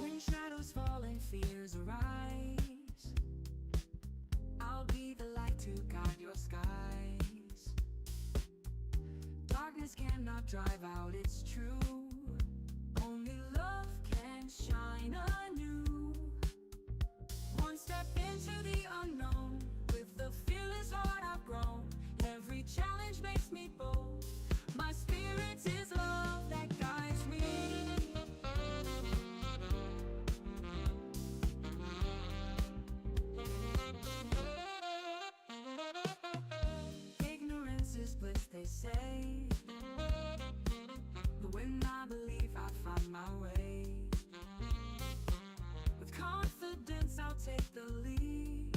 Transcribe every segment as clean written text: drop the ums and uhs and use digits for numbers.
When shadows fall and fears arise, I'll be the light to guide your skies. Darkness cannot drive out, it's true. Only love can shine anew. One step into the unknown, with the fearless heart I've grown. Every challenge makes me bold. My spirit is love that guides me. Ignorance is bliss, they say, but when I believe I find my way. With confidence I'll take the lead.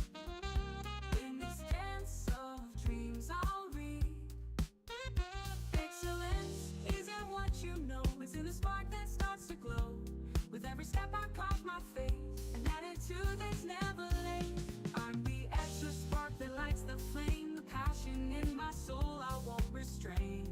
In this dance of dreams I'll read. Excellence isn't what you know, it's in the spark that starts to glow. With every step I carve my face, an attitude that's never late. I'm the extra spark that lights the flame. The passion in my soul I won't restrain.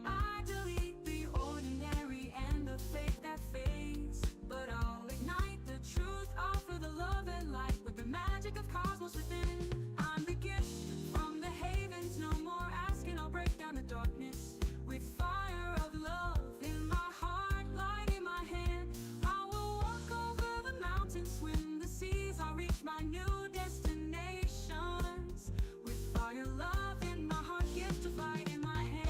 I delete the ordinary and the fake that fades, but I'll ignite the truth, offer the love and light with the magic of cosmos within. I'm the gift from the havens, no more asking, I'll break down the darkness with fire of love in my heart, light in my hand. I will walk over the mountains, swim the seas, I'll reach my new destinations with fire, love in my heart, gift of light in my hand.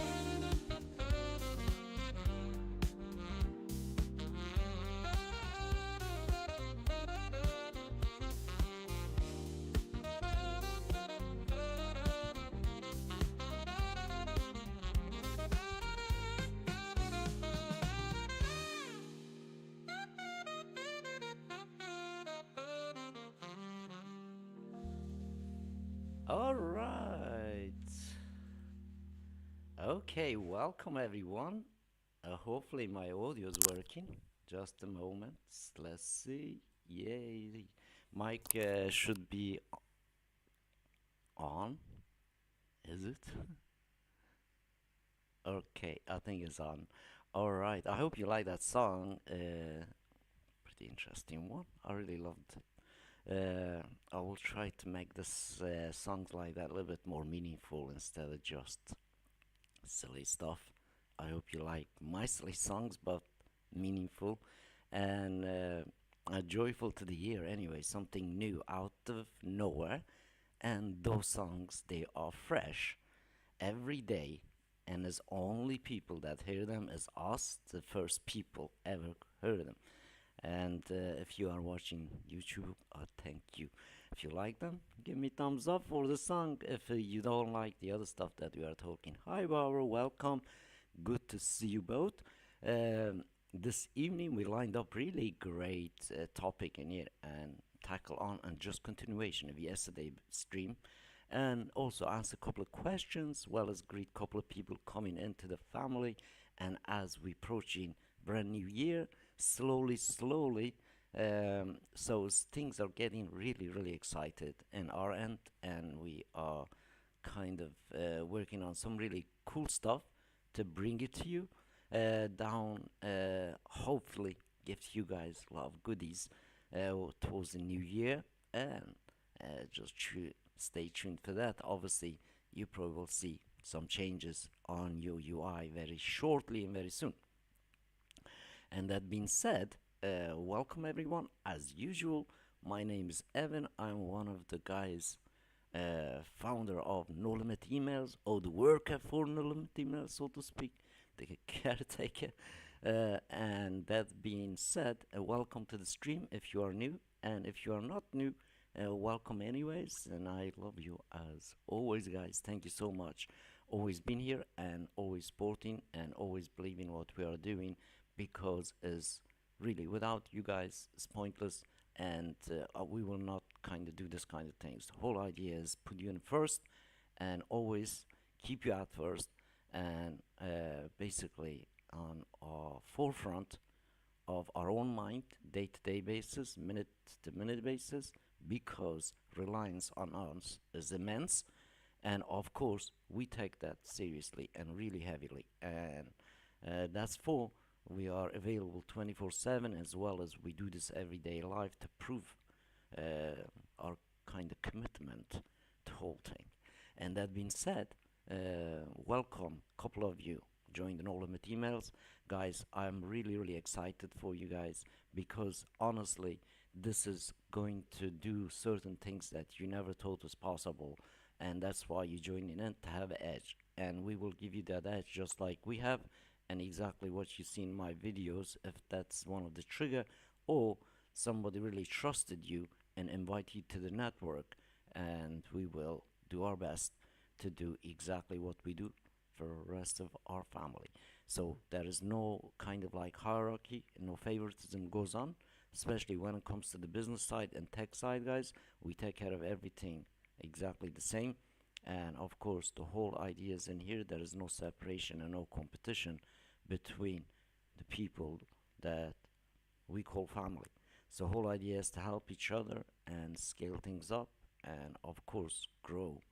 All right. Okay, welcome everyone. Hopefully my audio is working. Just a moment. Let's see. Yay. Mic should be on. Is it? Okay, I think it's on. All right. I hope you like that song. Pretty interesting one. I really loved it. I will try to make this songs like that a little bit more meaningful instead of just silly stuff. I hope you like my silly songs, but meaningful and joyful to the ear. Anyway, something new out of nowhere, and those songs they are fresh every day, and as only people that hear them is us, the first people ever heard them. And if you are watching YouTube, thank you. If you like them, give me thumbs up for the song. If you don't like the other stuff that we are talking, hi Barbara, welcome. Good to see you both. This evening we lined up really great topic in here and tackle on and just continuation of yesterday's stream, and also answer a couple of questions, well as greet a couple of people coming into the family. And as we approaching brand new year, slowly, so things are getting really excited in our end, and we are kind of working on some really cool stuff to bring it to you down, hopefully give you guys a lot of goodies towards the new year, and just stay tuned for that. Obviously you probably will see some changes on your UI very shortly and very soon. And that being said, welcome everyone. As usual, my name is Evan. I'm one of the guys, founder of No Limit Emails, or the worker for No Limit Emails, so to speak, the caretaker. And that being said, welcome to the stream if you are new, and if you are not new, welcome anyways. And I love you as always, guys. Thank you so much. Always been here and always supporting and always believing what we are doing, because is really without you guys it's pointless, and we will not kind of do this kind of things. The whole idea is put you in first and always keep you at first, and basically on our forefront of our own mind, day-to-day basis, minute-to-minute basis, because reliance on us is immense, and of course we take that seriously and really heavily, and that's for we are available 24/7, as well as we do this everyday life to prove our kind of commitment to whole thing. And that being said, welcome, couple of you joined the No Limit emails. Guys, I'm really excited for you guys, because honestly, this is going to do certain things that you never thought was possible, and that's why you join in to have an edge. And we will give you that edge just like we have, and exactly what you see in my videos, if that's one of the trigger, or somebody really trusted you and invite you to the network, and we will do our best to do exactly what we do for the rest of our family. So there is no kind of like hierarchy, no favoritism goes on, especially when it comes to the business side and tech side, guys. We take care of everything exactly the same. And of course, the whole idea is in here, there is no separation and no competition between the people that we call family. So whole idea is to help each other and scale things up, and of course grow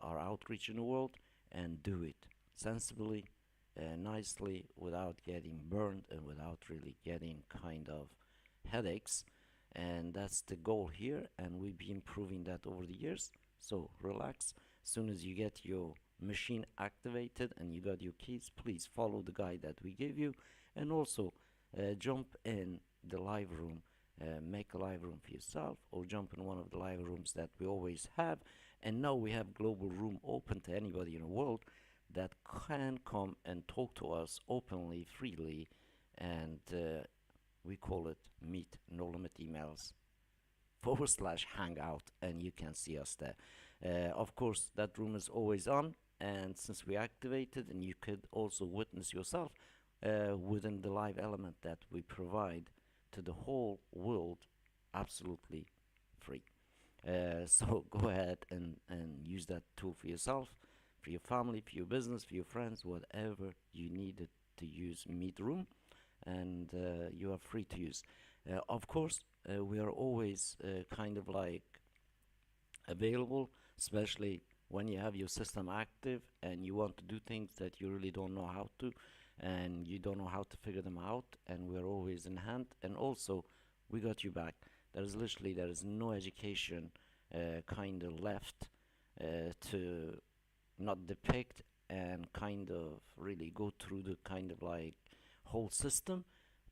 our outreach in the world, and do it sensibly, nicely, without getting burned and without really getting kind of headaches. And that's the goal here, and we've been proving that over the years. So relax. As soon as you get your machine activated and you got your keys, please follow the guide that we gave you, and also jump in the live room. Make a live room for yourself, or jump in one of the live rooms that we always have. And now we have global room open to anybody in the world that can come and talk to us openly, freely, and we call it Meet No Limit Emails / hangout, and you can see us there. Of course, that room is always on, and since we activated, and you could also witness yourself within the live element that we provide to the whole world, absolutely free. So go ahead and use that tool for yourself, for your family, for your business, for your friends, whatever you needed to use Meet Room, and you are free to use. Of course, we are always kind of like available, especially when you have your system active and you want to do things that you really don't know how to, and you don't know how to figure them out, and we're always in hand. And also, we got you back. There is no education kind of left to not depict and kind of really go through the kind of like whole system,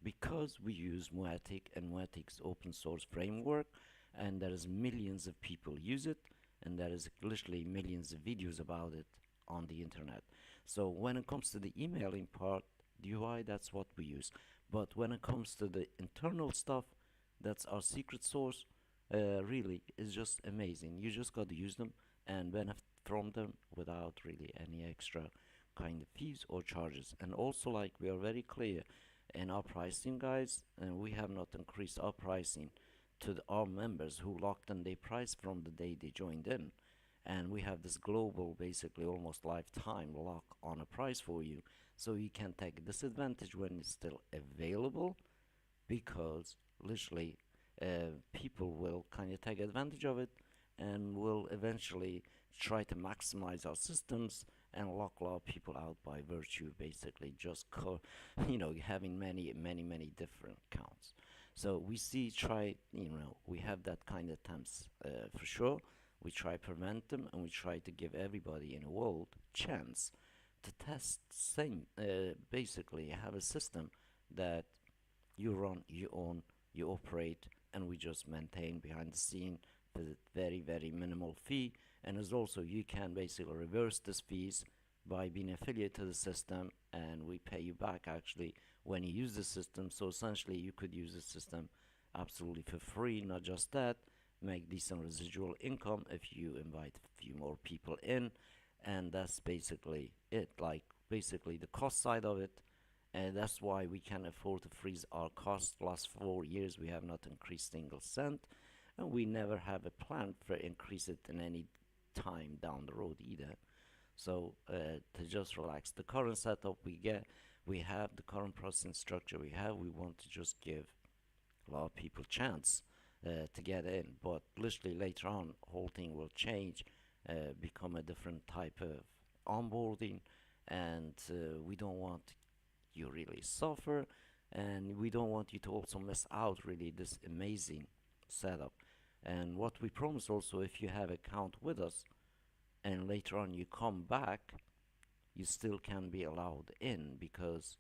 because we use Moetic, and Moetic's open source framework, and there is millions of people use it, and there is literally millions of videos about it on the internet. So when it comes to the emailing part, the UI, that's what we use. But when it comes to the internal stuff, that's our secret source. Really, is just amazing. You just got to use them and benefit from them without really any extra kind of fees or charges. And also, like, we are very clear in our pricing, guys, and we have not increased our pricing to our members who locked in their price from the day they joined in. And we have this global, basically almost lifetime lock on a price for you, so you can take disadvantage when it's still available, because literally people will kind of take advantage of it, and will eventually try to maximize our systems and lock a lot of people out by virtue of basically just having many different accounts. So we see try we have that kind of attempts for sure. We try prevent them, and we try to give everybody in the world chance to test same, basically have a system that you run, you own, you operate, and we just maintain behind the scene for the very minimal fee. And as also, you can basically reverse this fees by being affiliate to the system, and we pay you back actually when you use the system. So essentially, you could use the system absolutely for free. Not just that, make decent residual income if you invite a few more people in, and that's basically it. Like, basically the cost side of it, and that's why we can afford to freeze our costs. Last 4 years we have not increased single cent, and we never have a plan for increase it in any time down the road either. So to just relax, the current setup we have the current processing structure we have. We want to just give a lot of people chance to get in, but literally later on, whole thing will change, become a different type of onboarding, and we don't want you really suffer, and we don't want you to also miss out really this amazing setup. And what we promise also, if you have account with us and later on you come back, you still can be allowed in, because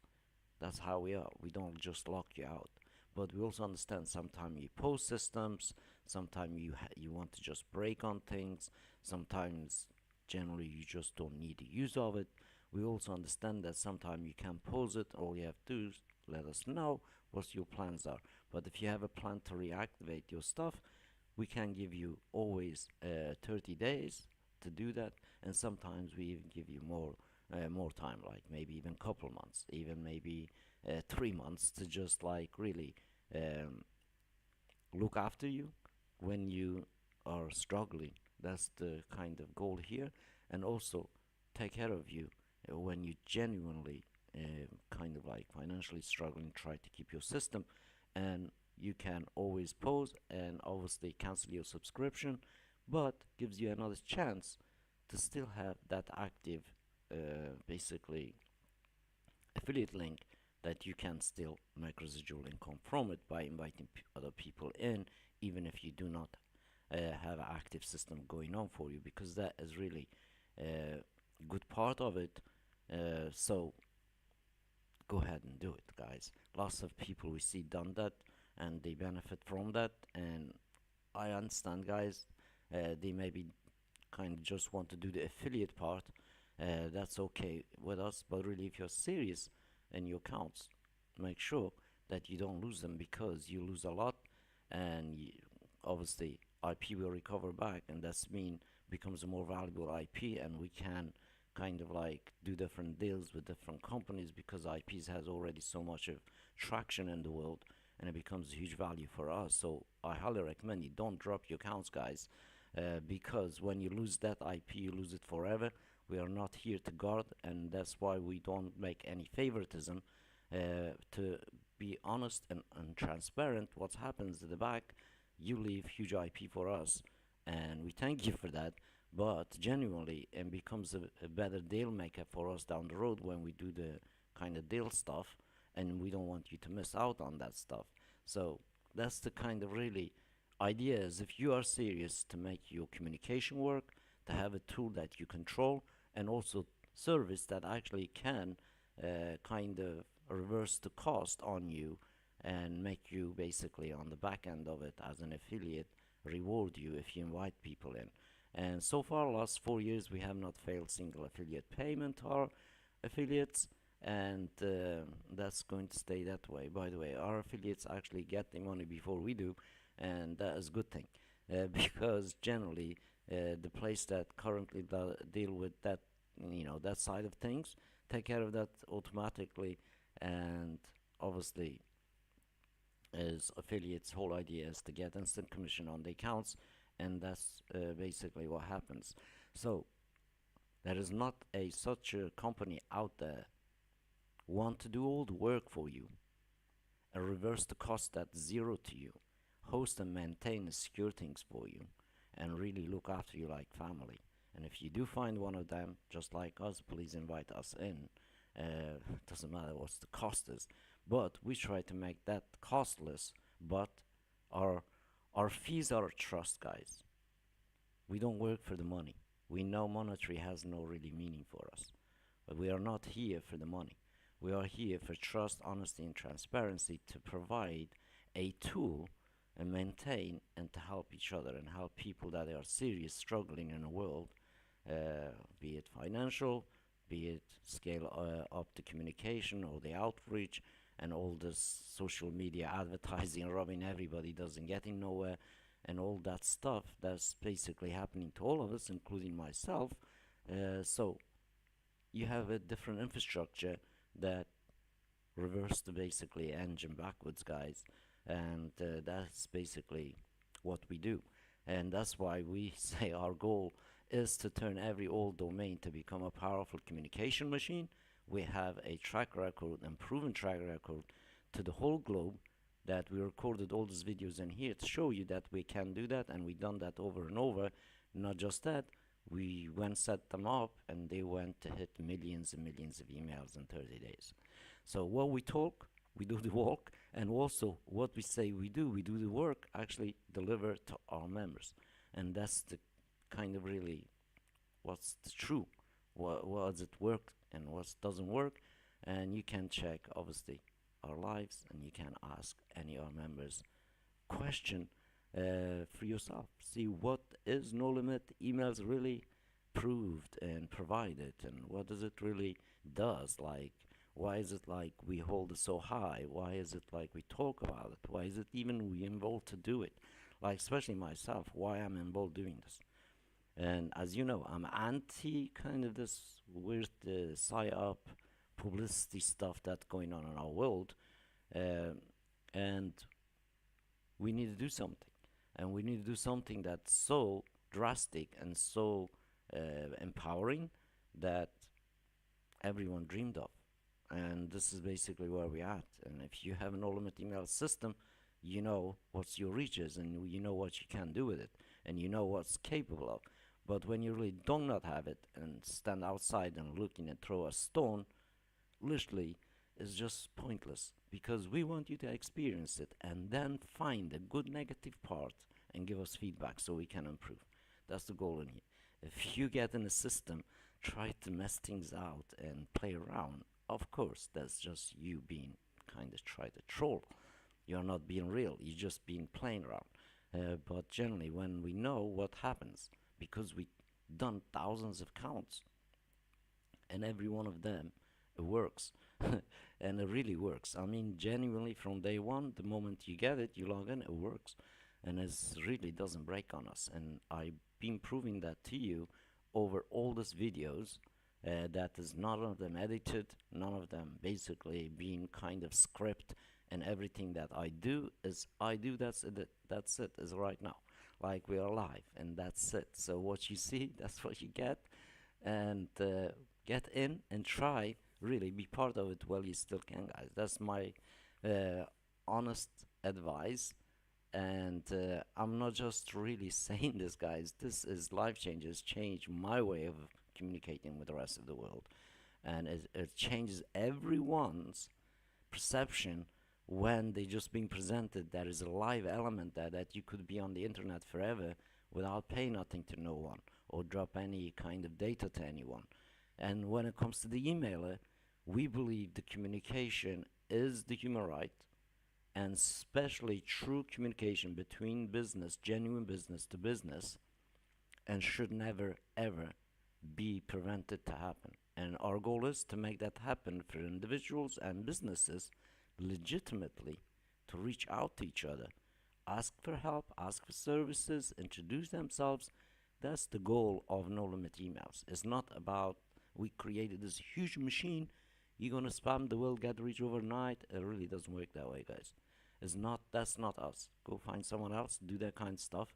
that's how we are. We don't just lock you out. But we also understand sometimes you post systems, sometimes you want to just break on things, sometimes generally you just don't need the use of it. We also understand that sometimes you can pose it. All you have to do is let us know what your plans are. But if you have a plan to reactivate your stuff, we can give you always 30 days to do that, and sometimes we even give you more time, like maybe even couple months, even maybe 3 months, to just like really um, look after you when you are struggling. That's the kind of goal here, and also take care of you when you genuinely kind of like financially struggling, try to keep your system, and you can always pause and obviously cancel your subscription, but gives you another chance to still have that active, basically affiliate link, that you can still make residual income from it by inviting other people in, even if you do not have an active system going on for you, because that is really a good part of it. So go ahead and do it, guys. Lots of people we see done that, and they benefit from that. And I understand, guys. They maybe kind of just want to do the affiliate part. That's okay with us. But really, if you're serious in your accounts, make sure that you don't lose them, because you lose a lot, and obviously IP will recover back, and that's mean becomes a more valuable IP, and we can kind of like do different deals with different companies, because IPs has already so much of traction in the world, and it becomes a huge value for us. So I highly recommend you don't drop your accounts, guys, because when you lose that IP, you lose it forever. We are not here to guard, and that's why we don't make any favoritism. To be honest and transparent, what happens at the back, you leave huge IP for us, and we thank you for that. But genuinely, it becomes a better deal maker for us down the road when we do the kind of deal stuff, and we don't want you to miss out on that stuff. So that's the kind of really idea, is if you are serious to make your communication work, to have a tool that you control, and also service that actually can kind of reverse the cost on you, and make you basically on the back end of it as an affiliate, reward you if you invite people in. And so far, last 4 years, we have not failed single affiliate payment to our affiliates, and that's going to stay that way. By the way, our affiliates actually get the money before we do, and that is a good thing, because generally, the place that currently deal with that, that side of things, take care of that automatically, and obviously, as affiliates, whole idea is to get instant commission on the accounts, and that's basically what happens. So there is not a such a company out there want to do all the work for you and reverse the cost at zero to you, host and maintain and secure things for you, and really look after you like family. And if you do find one of them, just like us, please invite us in. Doesn't matter what the cost is, but we try to make that costless. But our our fees are a trust, guys. We don't work for the money. We know monetary has no really meaning for us, but we are not here for the money. We are here for trust, honesty, and transparency, to provide a tool and maintain and to help each other and help people that are serious struggling in the world, be it financial, be it scale up the communication or the outreach, and all this social media advertising robbing everybody, doesn't getting nowhere, and all that stuff that's basically happening to all of us, including myself. So you have a different infrastructure that reverse the basically engine backwards, guys, and that's basically what we do. And that's why we say our goal is to turn every old domain to become a powerful communication machine we have a track record and proven track record to the whole globe that we recorded all these videos in here to show you that we can do that, and we done that over and over. Not just that, we went set them up and they went to hit millions and millions of emails in 30 days. So what we talk, we do the walk, and also what we say we do the work, actually deliver to our members. And that's the kind of really what's the true, what does it work and what doesn't work. And you can check obviously our lives, and you can ask any of our members question for yourself. See what is no limit emails really proved and provided, and what does it really does. Like, why is it like we hold it so high? Why is it like we talk about it? Why is it even we involved to do it? Like, especially myself, why I'm involved doing this. And as you know, I'm anti kind of this weird psyop publicity stuff that's going on in our world. Uh, and we need to do something. And we need to do something that's so drastic and so empowering that everyone dreamed of. And this is basically where we're at. And if you have an all limit email system, you know what's your reaches, and you know what you can do with it, and you know what's capable of. But when you really do not have it and stand outside and looking and throw a stone, literally is just pointless, because we want you to experience it and then find the good negative part and give us feedback so we can improve. That's the goal in here. If you get in a system, try to mess things out and play around, of course that's just you being kind of try to troll. You're not being real, you're just being playing around. But generally when we know what happens, because we done thousands of counts and every one of them it works. And it really works. I mean, genuinely from day one, the moment you get it, you log in, it works. And it really doesn't break on us. And I've been proving that to you over all these videos. That is none of them edited, none of them basically being kind of script. And everything that I do is I do, that's it, is right now. Like we are live, and that's it. So what you see, that's what you get. And get in and try, really be part of it while you still can, guys. That's my honest advice. And I'm not just really saying this, guys. This is life changes, change my way of communicating with the rest of the world. And it changes everyone's perception when they just being presented. There is a live element there that you could be on the internet forever without paying nothing to no one or drop any kind of data to anyone. And when it comes to the emailer, we believe the communication is the human right, and especially true communication between business, genuine business to business, and should never ever be prevented to happen. And our goal is to make that happen for individuals and businesses legitimately, to reach out to each other, ask for help, ask for services, introduce themselves. That's the goal of No Limit Emails. It's not about we created this huge machine, you're gonna spam the world, get rich overnight. It really doesn't work that way, guys. It's not, that's not us. Go find someone else, do that kind of stuff.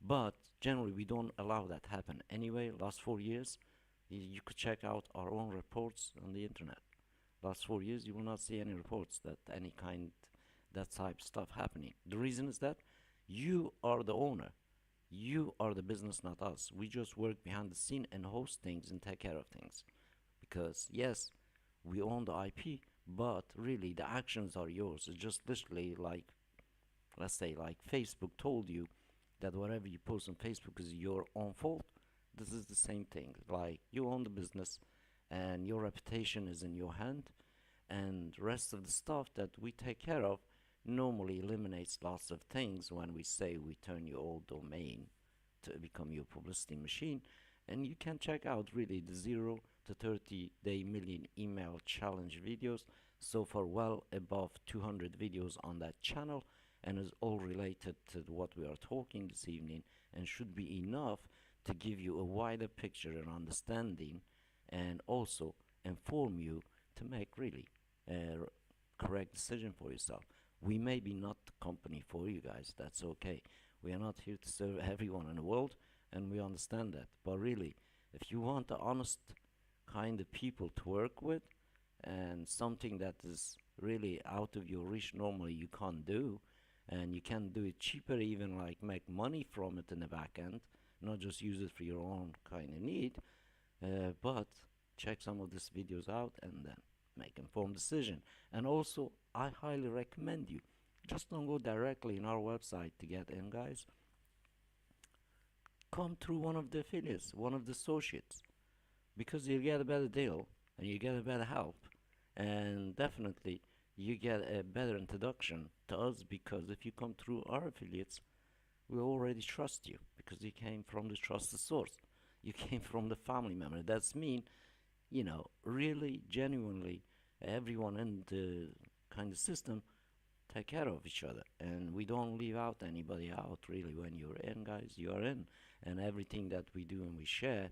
But generally we don't allow that happen anyway. Last 4 years, you could check out our own reports on the internet. Last 4 years you will not see any reports that any kind that type stuff happening. The reason is that you are the owner, you are the business, not us. We just work behind the scene and host things and take care of things, because yes, we own the IP, but really the actions are yours. It's just literally like, let's say like Facebook told you that whatever you post on Facebook is your own fault. This is the same thing. Like, you own the business and your reputation is in your hand, and rest of the stuff that we take care of normally eliminates lots of things when we say we turn your old domain to become your publicity machine. And you can check out really the 0 to 30 day million email challenge videos. So far, well above 200 videos on that channel, and is all related to what we are talking this evening, and should be enough to give you a wider picture and understanding, and also inform you to make really a correct decision for yourself. We may be not the company for you guys, that's okay. We are not here to serve everyone in the world, and we understand that. But really, if you want the honest kind of people to work with, and something that is really out of your reach normally you can't do, and you can do it cheaper, even like make money from it in the back end, not just use it for your own kind of need, but check some of these videos out and then make informed decision. And also, I highly recommend you just don't go directly in our website to get in, guys. Come through one of the affiliates, one of the associates, because you get a better deal and you get a better help, and definitely you get a better introduction to us, because if you come through our affiliates, we already trust you because you came from the trusted source. You came from the family member. That's mean, really genuinely, everyone in the kind of system take care of each other, and we don't leave out anybody out. Really, when you're in, guys, you are in, and everything that we do and we share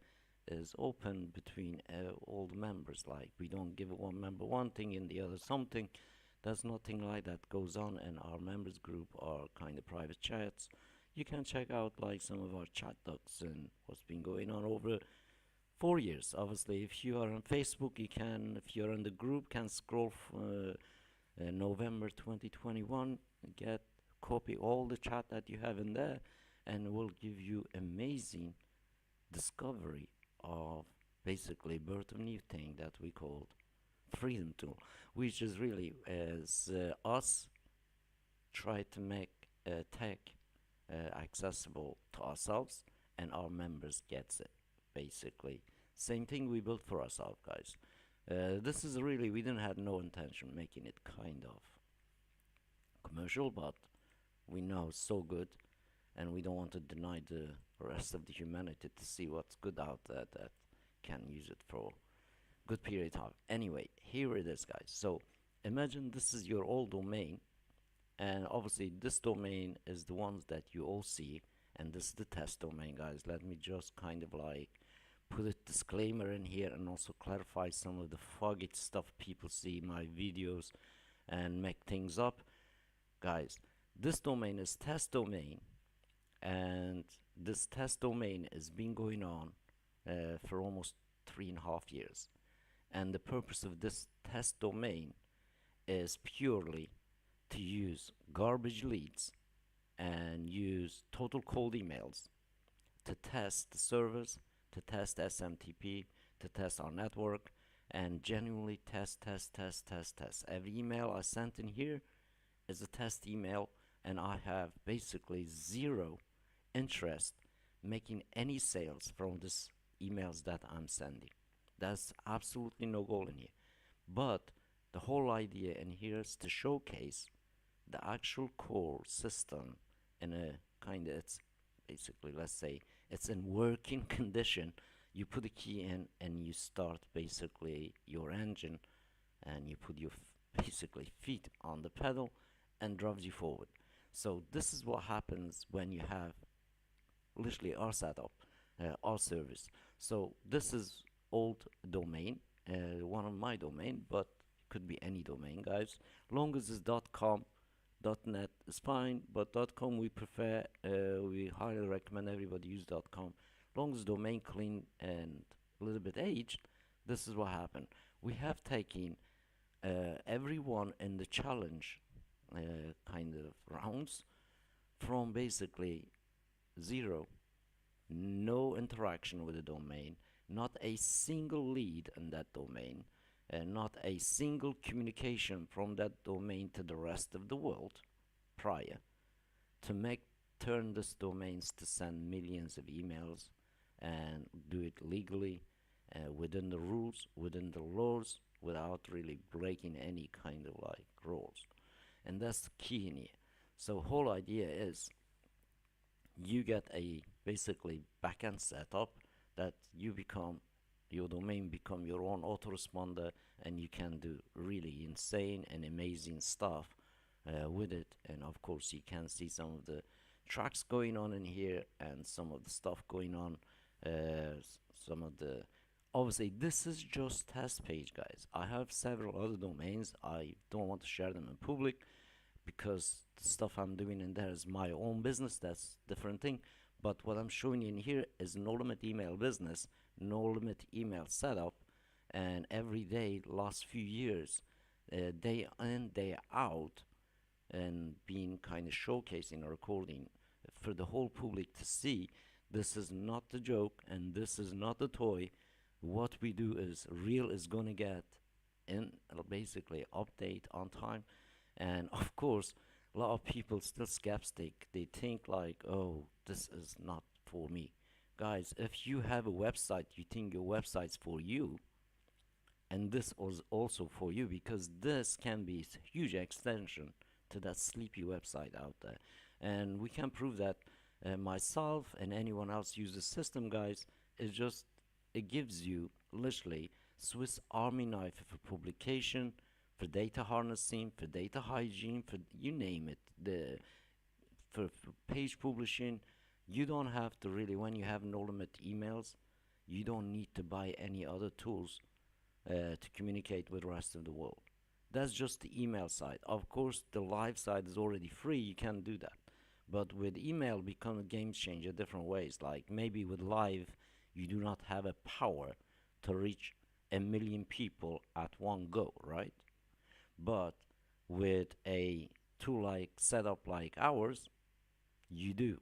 is open between all the members. Like, we don't give one member one thing and the other something. There's nothing like that goes on in our members group or kind of private chats. You can check out like some of our chat docs and what's been going on over 4 years. Obviously, if you are on Facebook, you can, if you're in the group, can scroll November 2021, get copy all the chat that you have in there, and will give you amazing discovery of basically birth of new thing that we called freedom tool, which is really as us try to make tech accessible to ourselves, and our members gets it. Basically, same thing we built for ourselves, guys. This is really, we didn't have no intention making it kind of commercial, but we know it's so good, and we don't want to deny the rest of the humanity to see what's good out there that can use it for good period of time. Anyway, here it is, guys. So imagine this is your old domain, and obviously this domain is the ones that you all see, and this is the test domain, guys. Let me just kind of like put a disclaimer in here and also clarify some of the foggy stuff people see in my videos and make things up. Guys, this domain is test domain, and this test domain has been going on for almost 3.5 years, and the purpose of this test domain is purely to use garbage leads and use total cold emails to test the servers, to test SMTP, to test our network, and genuinely test. Every email I sent in here is a test email, and I have basically zero interest making any sales from these emails that I'm sending. That's absolutely no goal in here. But the whole idea in here is to showcase the actual core system in a kind of, it's basically, let's say it's in working condition. You put a key in and you start basically your engine, and you put your basically feet on the pedal and drives you forward. So this is what happens when you have literally our setup, our service. So this is old domain, one of my domain, but could be any domain, guys. Long as it's .com, .net is fine, but .com we prefer. We highly recommend everybody use .com. Long as domain clean and a little bit aged, this is what happened. We have taken everyone in the challenge kind of rounds from basically zero, no interaction with the domain, not a single lead in that domain, not a single communication from that domain to the rest of the world prior, to make turn these domains to send millions of emails and do it legally, within the rules, within the laws, without really breaking any kind of like rules. And that's the key in here. So whole idea is you get a basically backend setup that your domain become your own autoresponder, and you can do really insane and amazing stuff with it. And of course you can see some of the tracks going on in here and some of the stuff going on, some of the, obviously this is just test page, guys. I have several other domains. I don't want to share them in public because the stuff I'm doing in there is my own business. That's different thing. But what I'm showing you in here is no limit email business, no limit email setup, and every day, last few years, day in, day out, and being kind of showcasing or recording for the whole public to see this is not a joke and this is not a toy. What we do is real, is gonna get in basically update on time. And of course, a lot of people still skeptic. They think like, oh, this is not for me. Guys, if you have a website, you think your website's for you, and this was also for you, because this can be a huge extension to that sleepy website out there. And we can prove that myself and anyone else use the system, guys. It just, it gives you literally Swiss Army knife for publication, for data harnessing, for data hygiene, for you name it. The for page publishing, you don't have to really, when you have no limit emails, you don't need to buy any other tools to communicate with the rest of the world. That's just the email side. Of course, the live side is already free. You can do that. But with email, become a game changer different ways. Like maybe with live, you do not have a power to reach 1 million people at one go, right? But with a tool like setup like ours, you do.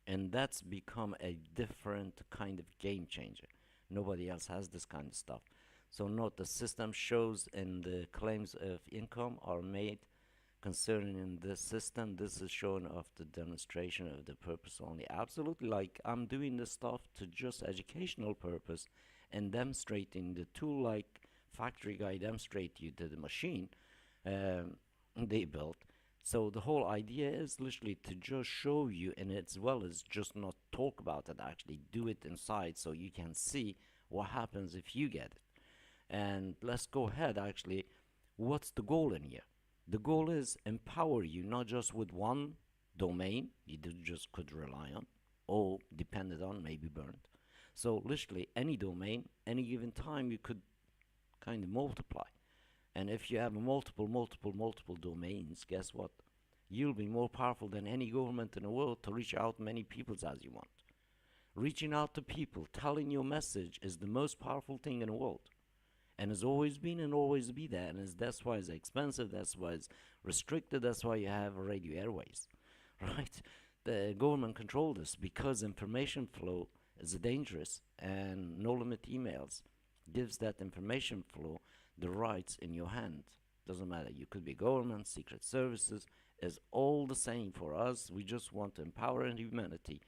And that's become a different kind of game changer. Nobody else has this kind of stuff. So note, the system shows and the claims of income are made concerning in this system. This is shown of the demonstration of the purpose only. Absolutely, like I'm doing this stuff to just educational purpose and demonstrating the tool, like factory guy demonstrate you to the machine they built. So the whole idea is literally to just show you, and as well as just not talk about it, actually do it inside so you can see what happens if you get it. And let's go ahead, actually, what's the goal in here? The goal is empower you not just with one domain you just could rely on or depended on, maybe burned. So literally any domain, any given time, you could kind of multiply. And if you have multiple domains, guess what? You'll be more powerful than any government in the world to reach out many peoples as you want. Reaching out to people, telling your message is the most powerful thing in the world. And has always been and always be that. And that's why it's expensive, that's why it's restricted, that's why you have radio airways, right? The government control this because information flow is dangerous, and no limit emails gives that information flow the rights in your hand. Doesn't matter, you could be government, secret services, is all the same for us. We just want to empower humanity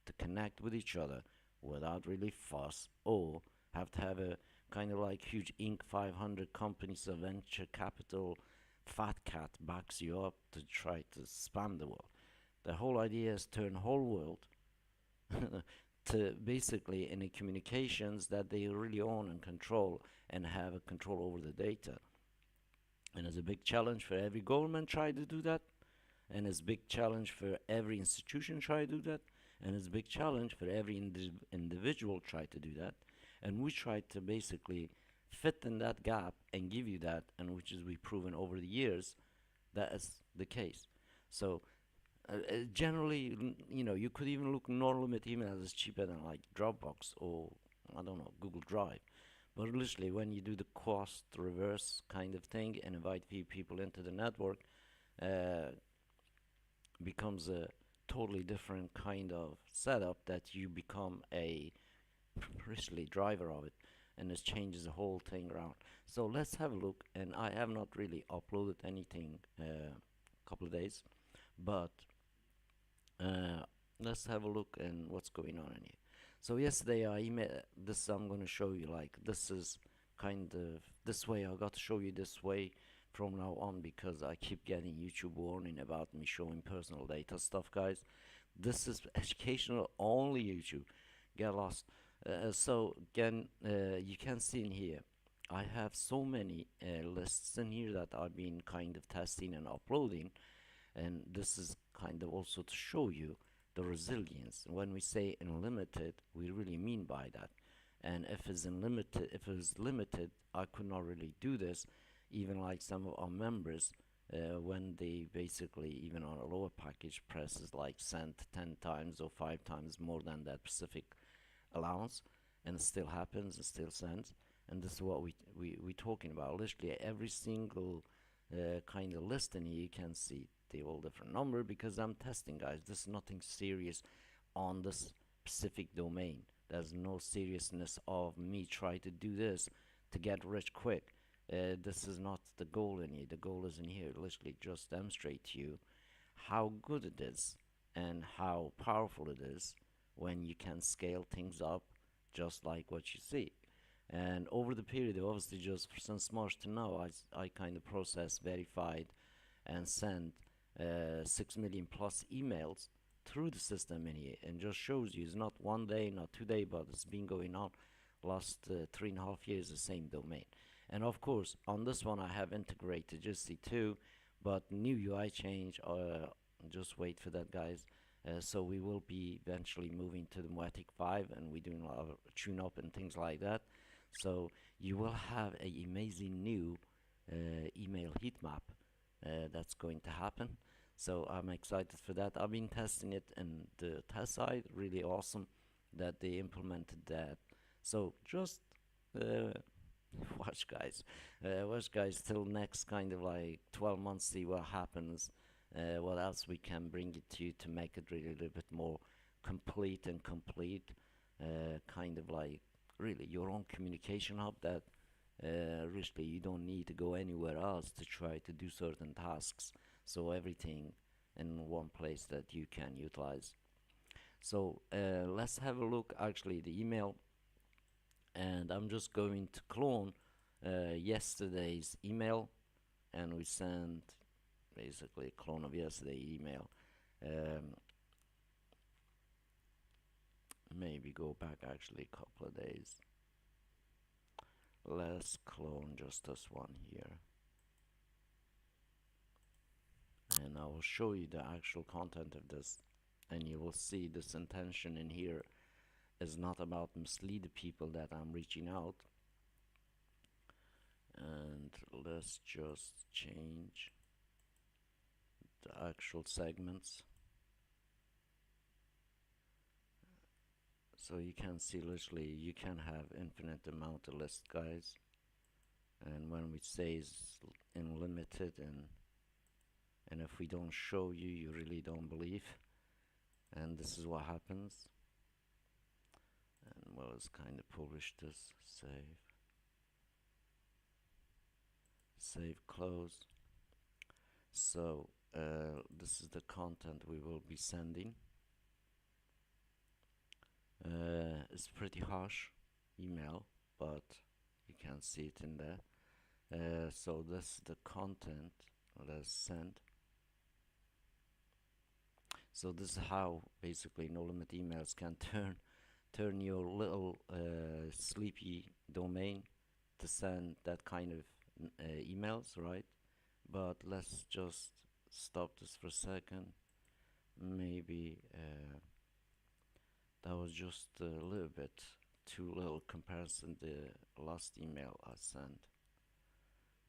to connect with each other without really fuss or have to have a kind of like huge Inc. 500 companies of venture capital fat cat backs you up to try to spam the world. The whole idea is turn whole world to basically in a communications that they really own and control and have a control over the data. And it's a big challenge for every government try to do that, and it's a big challenge for every institution try to do that, and it's a big challenge for every individual try to do that. And we try to basically fit in that gap and give you that, and which is we've proven over the years that is the case. So generally, you could even look no limit emails as cheaper than like Dropbox or I don't know, Google Drive. But literally, when you do the cost reverse kind of thing and invite people into the network, uh, becomes a totally different kind of setup that you become a literally driver of it, and this changes the whole thing around. So let's have a look. And I have not really uploaded anything a couple of days, but uh, let's have a look and what's going on in here. So yesterday I emailed this. I'm gonna show you like this is kind of this way. I got to show you this way from now on because I keep getting YouTube warning about me showing personal data stuff, guys. This is educational only YouTube. Get lost. So again, you can see in here, I have so many lists in here that I've been kind of testing and uploading, and this is kind of also to show you the resilience. When we say unlimited, we really mean by that. And if it's limited, I could not really do this. Even like some of our members, when they basically even on a lower package presses like send 10 times or 5 times more than that specific allowance, and it still happens, it still sends. and this is what we talking about. Literally every single kind of listing here, you can see the all different number because I'm testing, guys. This is nothing serious on this specific domain. There's no seriousness of me trying to do this to get rich quick. This is not the goal in here. The goal is in here, literally just demonstrate to you how good it is and how powerful it is when you can scale things up just like what you see. And over the period, obviously, just since March to now, I kind of processed, verified, and sent 6 million plus emails through the system in here, and just shows you it's not one day, not 2 day, but it's been going on last 3.5 years, the same domain. And of course, on this one, I have integrated just C2, but new UI change. Just wait for that, guys. So we will be eventually moving to the Moetic 5, and we're doing a lot of tune up and things like that. So you will have a amazing new email heat map that's going to happen. So I'm excited for that. I've been testing it in the test side. Really awesome that they implemented that. So just uh, watch guys till next kind of like 12 months, see what happens, what else we can bring it to you to make it really a little bit more complete and complete, kind of like really your own communication hub that really you don't need to go anywhere else to try to do certain tasks. So everything in one place that you can utilize. So let's have a look actually the email, and I'm just going to clone yesterday's email, and we send basically a clone of yesterday's email. um, Maybe go back actually a couple of days. Let's clone just this one here, and I will show you the actual content of this, and you will see this intention in here is not about mislead the people that I'm reaching out. And let's just change the actual segments, so you can see literally you can have infinite amount of list, guys. And when we say is unlimited, and if we don't show you, you really don't believe, and this is what happens. And well, let's kind of publish this, save, close. So this is the content we will be sending. It's pretty harsh email, but you can see it in there. So this is the content. Let's send. So this is how basically no limit emails can turn your little sleepy domain to send that kind of emails, right? But let's just stop this for a second. Maybe that was just a little bit too little comparison to the last email I sent.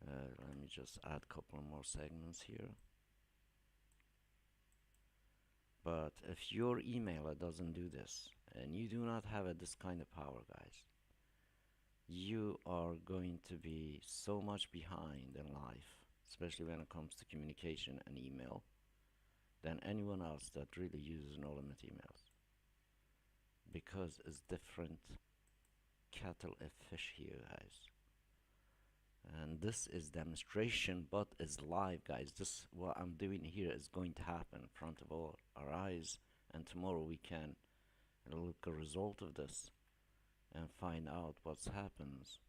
Let me just add a couple more segments here. But if your emailer doesn't do this, and you do not have this kind of power, guys, you are going to be so much behind in life, especially when it comes to communication and email, than anyone else that really uses no limit emails. Because it's different kettle of fish here, guys. And this is demonstration, but is live, guys. This what I'm doing here is going to happen in front of all our eyes, and tomorrow we can look a result of this and find out what happens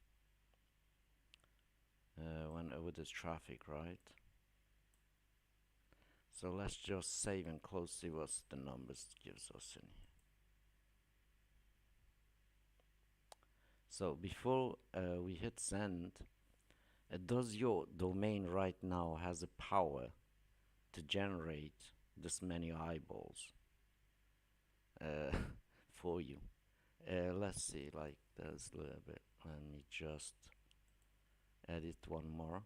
when with this traffic, right? So let's just save and close, see what the numbers gives us in here. So before we hit send, does your domain right now has the power to generate this many eyeballs for you? Let's see, like there's a little bit. Let me just edit one more.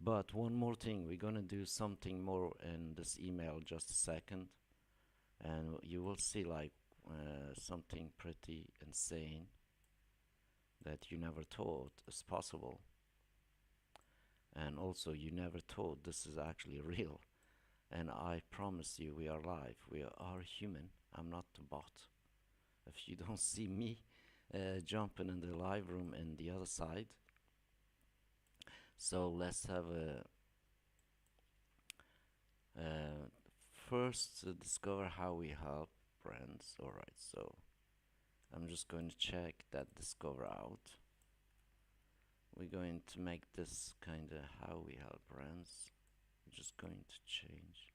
But one more thing, we're gonna do something more in this email just a second, and you will see like something pretty insane. that you never thought is possible, and also you never thought this is actually real. And I promise you, we are live. We are human. I'm not a bot. If you don't see me jumping in the live room in the other side, so let's have a first discover how we help brands. All right, so I'm just going to check that discover out. We're going to make this kind of how we help brands. I'm just going to change.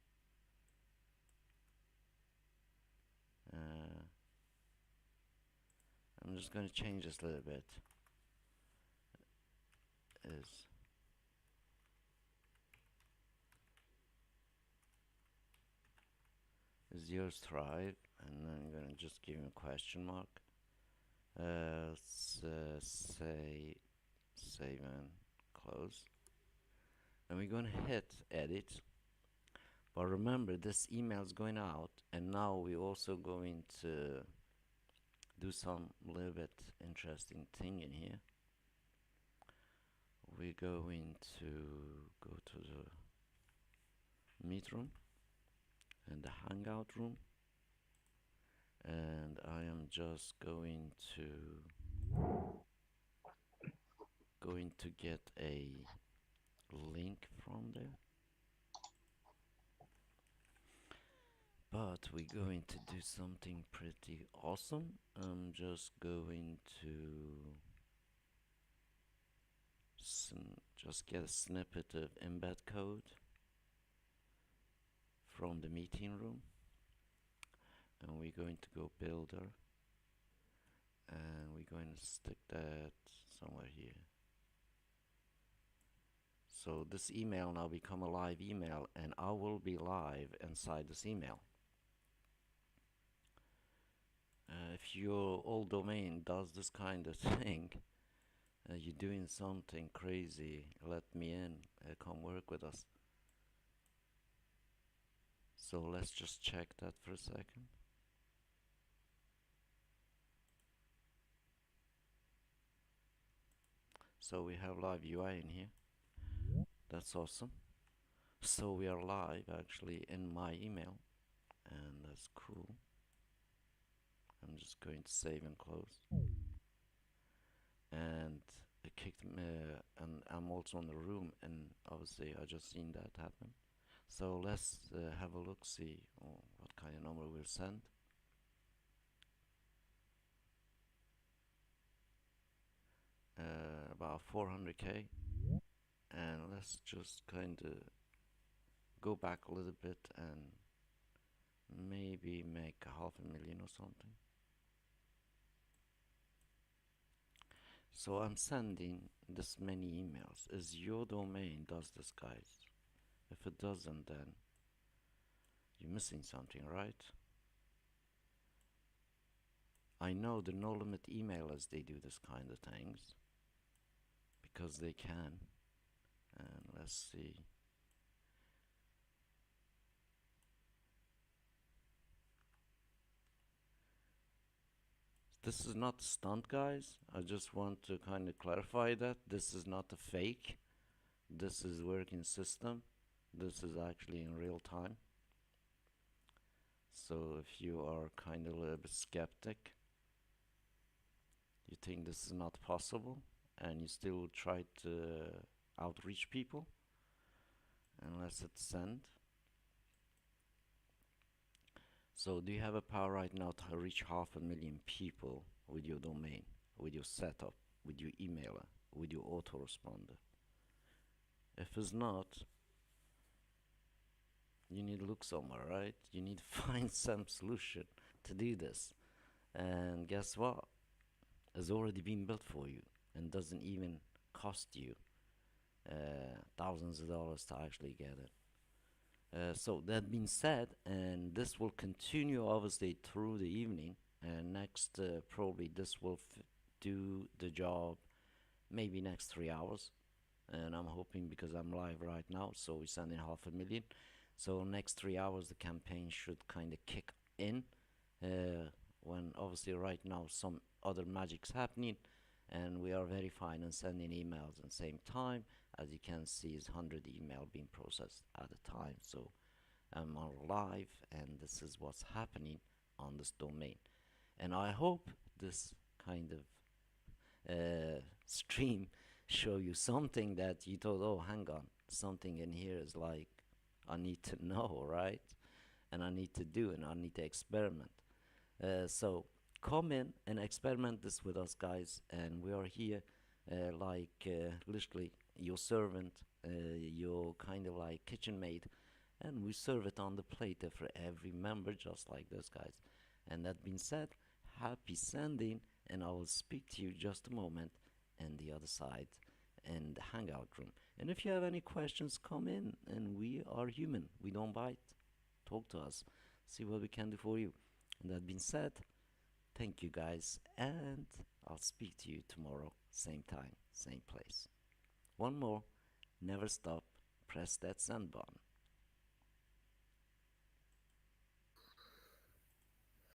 Uh, I'm just going to change this a little bit. Is yours thrive? And then I'm gonna just give him a question mark. Say save and close. And we're gonna hit edit. But remember, this email is going out, and now we're also going to do some little bit interesting thing in here. We're going to go to the meet room and the hangout room, and I am just going to get a link from there. But we're going to do something pretty awesome. I'm just going to just get a snippet of embed code from the meeting room, and we're going to go builder, and we're going to stick that somewhere here. So this email now become a live email, and I will be live inside this email. If your old domain does this kind of thing, you're doing something crazy, let me in, come work with us. So let's just check that for a second. So we have live UI in here. That's awesome. So we are live actually in my email, and that's cool. I'm just going to save and close. And it kicked me, and I'm also in the room, and obviously I just seen that happen. So let's have a look, see what kind of number we'll send. About 400k, and let's just kind of go back a little bit and maybe make 500,000 or something. So I'm sending this many emails. Is your domain does this, guys? If it doesn't, then you're missing something, right? I know the no limit emailers, they do this kind of things because they can. And let's see. This is not a stunt, guys. I just want to kind of clarify that this is not a fake. This is working system. This is actually in real time. So if you are kind of a little bit skeptic, you think this is not possible, and you still try to outreach people, and let's hit send. So do you have a power right now to reach 500,000 people with your domain, with your setup, with your emailer, with your autoresponder? If it's not, you need to look somewhere, right? You need to find some solution to do this. And guess what? It's already been built for you and doesn't even cost you thousands of dollars to actually get it. So that being said, and this will continue obviously through the evening, and next probably this will do the job maybe next 3 hours, and I'm hoping because I'm live right now, so we're sending 500,000. So next 3 hours the campaign should kind of kick in, when obviously right now some other magic's happening, and we are very fine in sending emails at the same time. As you can see, is 100 email being processed at a time. So I'm on live, and this is what's happening on this domain. And I hope this kind of stream show you something that you thought, oh, hang on, something in here is like I need to know, right? And I need to do, and I need to experiment. So come in and experiment this with us, guys. And we are here, literally your servant, your kind of like kitchen maid, and we serve it on the plate for every member, just like those guys. And that being said, happy sending, and I will speak to you just a moment in the other side in the hangout room. And if you have any questions, come in, and we are human. We don't bite. Talk to us. See what we can do for you. And that being said, thank you guys, and I'll speak to you tomorrow, same time, same place. One more, never stop, press that send button.